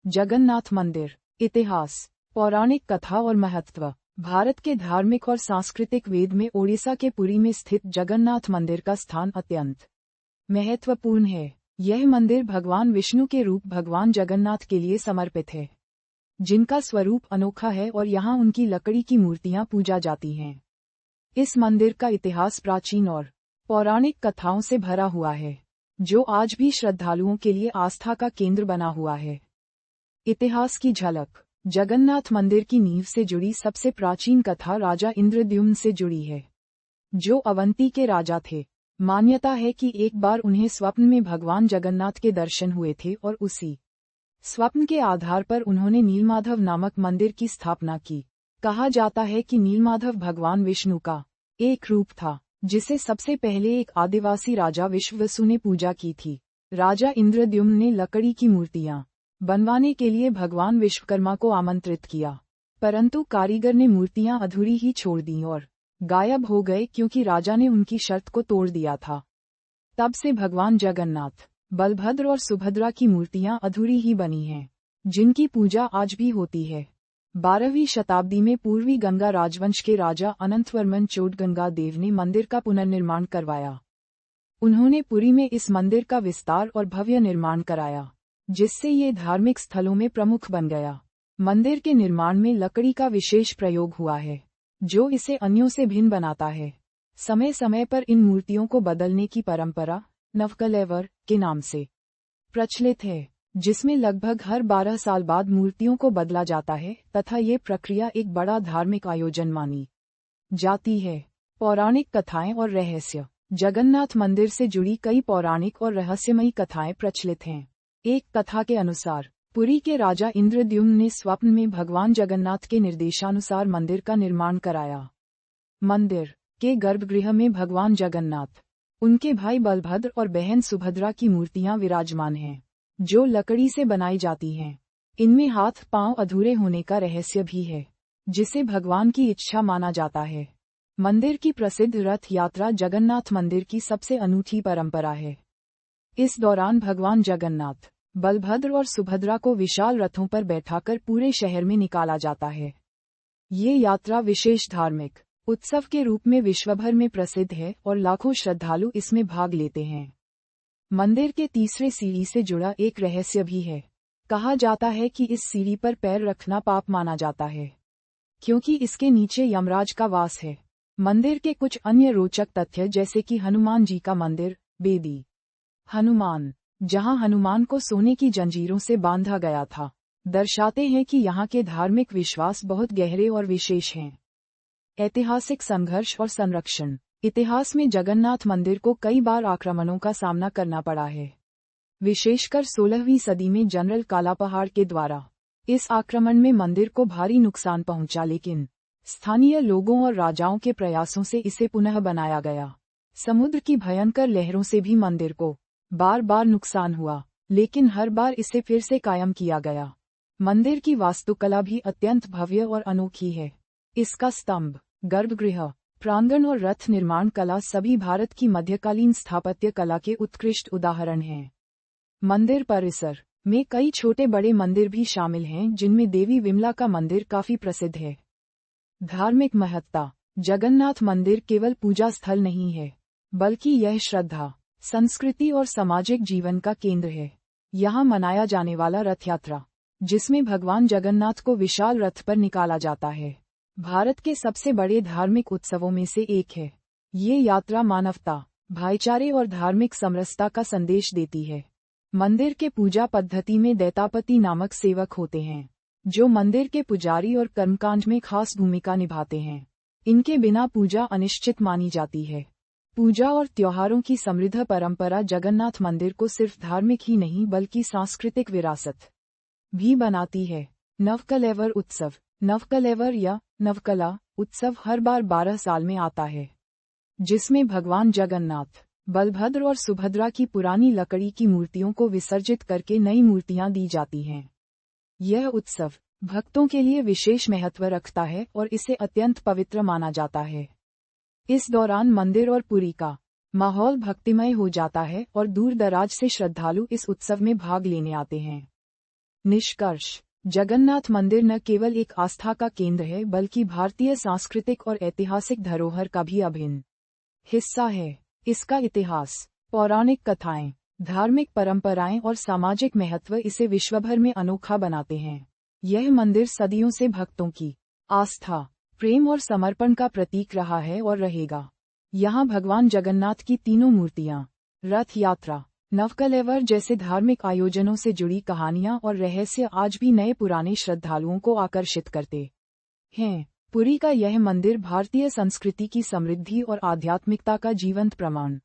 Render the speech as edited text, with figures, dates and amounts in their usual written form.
जगन्नाथ मंदिर। इतिहास, पौराणिक कथा और महत्व। भारत के धार्मिक और सांस्कृतिक वेद में ओडिशा के पुरी में स्थित जगन्नाथ मंदिर का स्थान अत्यंत महत्वपूर्ण है। यह मंदिर भगवान विष्णु के रूप भगवान जगन्नाथ के लिए समर्पित है, जिनका स्वरूप अनोखा है और यहाँ उनकी लकड़ी की मूर्तियां पूजा जाती हैं। इस मंदिर का इतिहास प्राचीन और पौराणिक कथाओं से भरा हुआ है, जो आज भी श्रद्धालुओं के लिए आस्था का केंद्र बना हुआ है। इतिहास की झलक। जगन्नाथ मंदिर की नींव से जुड़ी सबसे प्राचीन कथा राजा इंद्रद्युम्न से जुड़ी है, जो अवंती के राजा थे। मान्यता है कि एक बार उन्हें स्वप्न में भगवान जगन्नाथ के दर्शन हुए थे और उसी स्वप्न के आधार पर उन्होंने नीलमाधव नामक मंदिर की स्थापना की। कहा जाता है कि नीलमाधव भगवान विष्णु का एक रूप था, जिसे सबसे पहले एक आदिवासी राजा विश्ववसु ने पूजा की थी। राजा इंद्रद्युम्न ने लकड़ी की मूर्तियां बनवाने के लिए भगवान विश्वकर्मा को आमंत्रित किया, परंतु कारीगर ने मूर्तियां अधूरी ही छोड़ दी और गायब हो गए क्योंकि राजा ने उनकी शर्त को तोड़ दिया था। तब से भगवान जगन्नाथ, बलभद्र और सुभद्रा की मूर्तियां अधूरी ही बनी हैं, जिनकी पूजा आज भी होती है। 12वीं शताब्दी में पूर्वी गंगा राजवंश के राजा अनंतवर्मन चोडगंगा देव ने मंदिर का पुनर्निर्माण करवाया। उन्होंने पुरी में इस मंदिर का विस्तार और भव्य निर्माण कराया, जिससे ये धार्मिक स्थलों में प्रमुख बन गया। मंदिर के निर्माण में लकड़ी का विशेष प्रयोग हुआ है, जो इसे अन्यों से भिन्न बनाता है। समय समय पर इन मूर्तियों को बदलने की परंपरा नवकलेवर के नाम से प्रचलित है, जिसमें लगभग हर 12 साल बाद मूर्तियों को बदला जाता है तथा ये प्रक्रिया एक बड़ा धार्मिक आयोजन मानी जाती है। पौराणिक कथाएं और रहस्य। जगन्नाथ मंदिर से जुड़ी कई पौराणिक और रहस्यमयी कथाएं प्रचलित हैं। एक कथा के अनुसार पुरी के राजा इंद्रद्युम्न ने स्वप्न में भगवान जगन्नाथ के निर्देशानुसार मंदिर का निर्माण कराया। मंदिर के गर्भगृह में भगवान जगन्नाथ, उनके भाई बलभद्र और बहन सुभद्रा की मूर्तियां विराजमान हैं, जो लकड़ी से बनाई जाती हैं। इनमें हाथ पांव अधूरे होने का रहस्य भी है, जिसे भगवान की इच्छा माना जाता है। मंदिर की प्रसिद्ध रथ यात्रा जगन्नाथ मंदिर की सबसे अनूठी परंपरा है। इस दौरान भगवान जगन्नाथ, बलभद्र और सुभद्रा को विशाल रथों पर बैठाकर पूरे शहर में निकाला जाता है। ये यात्रा विशेष धार्मिक उत्सव के रूप में विश्वभर में प्रसिद्ध है और लाखों श्रद्धालु इसमें भाग लेते हैं। मंदिर के तीसरे सीढ़ी से जुड़ा एक रहस्य भी है। कहा जाता है कि इस सीढ़ी पर पैर रखना पाप माना जाता है, क्योंकि इसके नीचे यमराज का वास है। मंदिर के कुछ अन्य रोचक तथ्य जैसे कि हनुमान जी का मंदिर, बेदी हनुमान, जहां हनुमान को सोने की जंजीरों से बांधा गया था, दर्शाते हैं कि यहाँ के धार्मिक विश्वास बहुत गहरे और विशेष हैं। ऐतिहासिक संघर्ष और संरक्षण। इतिहास में जगन्नाथ मंदिर को कई बार आक्रमणों का सामना करना पड़ा है, विशेषकर 16वीं सदी में जनरल कालापहाड़ के द्वारा। इस आक्रमण में मंदिर को भारी नुकसान पहुंचा, लेकिन स्थानीय लोगों और राजाओं के प्रयासों से इसे पुनः बनाया गया। समुद्र की भयंकर लहरों से भी मंदिर को बार बार नुकसान हुआ, लेकिन हर बार इसे फिर से कायम किया गया। मंदिर की वास्तुकला भी अत्यंत भव्य और अनोखी है। इसका स्तंभ, गर्भगृह, प्रांगण और रथ निर्माण कला सभी भारत की मध्यकालीन स्थापत्य कला के उत्कृष्ट उदाहरण हैं। मंदिर परिसर में कई छोटे बड़े मंदिर भी शामिल हैं, जिनमें देवी विमला का मंदिर काफी प्रसिद्ध है। धार्मिक महत्ता। जगन्नाथ मंदिर केवल पूजा स्थल नहीं है, बल्कि यह श्रद्धा, संस्कृति और सामाजिक जीवन का केंद्र है। यहाँ मनाया जाने वाला रथ यात्रा, जिसमें भगवान जगन्नाथ को विशाल रथ पर निकाला जाता है, भारत के सबसे बड़े धार्मिक उत्सवों में से एक है। ये यात्रा मानवता, भाईचारे और धार्मिक समरसता का संदेश देती है। मंदिर के पूजा पद्धति में दैतापति नामक सेवक होते हैं, जो मंदिर के पुजारी और कर्मकांड में खास भूमिका निभाते हैं। इनके बिना पूजा अनिश्चित मानी जाती है। पूजा और त्योहारों की समृद्ध परंपरा जगन्नाथ मंदिर को सिर्फ धार्मिक ही नहीं बल्कि सांस्कृतिक विरासत भी बनाती है। नवकलेवर उत्सव। नवकलेवर या नवकला उत्सव हर बार 12 साल में आता है, जिसमें भगवान जगन्नाथ, बलभद्र और सुभद्रा की पुरानी लकड़ी की मूर्तियों को विसर्जित करके नई मूर्तियां दी जाती हैं। यह उत्सव भक्तों के लिए विशेष महत्व रखता है और इसे अत्यंत पवित्र माना जाता है। इस दौरान मंदिर और पुरी का माहौल भक्तिमय हो जाता है और दूर दराज से श्रद्धालु इस उत्सव में भाग लेने आते हैं। निष्कर्ष, जगन्नाथ मंदिर न केवल एक आस्था का केंद्र है बल्कि भारतीय सांस्कृतिक और ऐतिहासिक धरोहर का भी अभिन्न हिस्सा है। इसका इतिहास, पौराणिक कथाएं, धार्मिक परंपराएं और सामाजिक महत्व इसे विश्वभर में अनोखा बनाते हैं। यह मंदिर सदियों से भक्तों की आस्था, प्रेम और समर्पण का प्रतीक रहा है और रहेगा। यहाँ भगवान जगन्नाथ की तीनों मूर्तियाँ, रथ यात्रा, नवकलेवर जैसे धार्मिक आयोजनों से जुड़ी कहानियां और रहस्य आज भी नए पुराने श्रद्धालुओं को आकर्षित करते हैं। पुरी का यह मंदिर भारतीय संस्कृति की समृद्धि और आध्यात्मिकता का जीवंत प्रमाण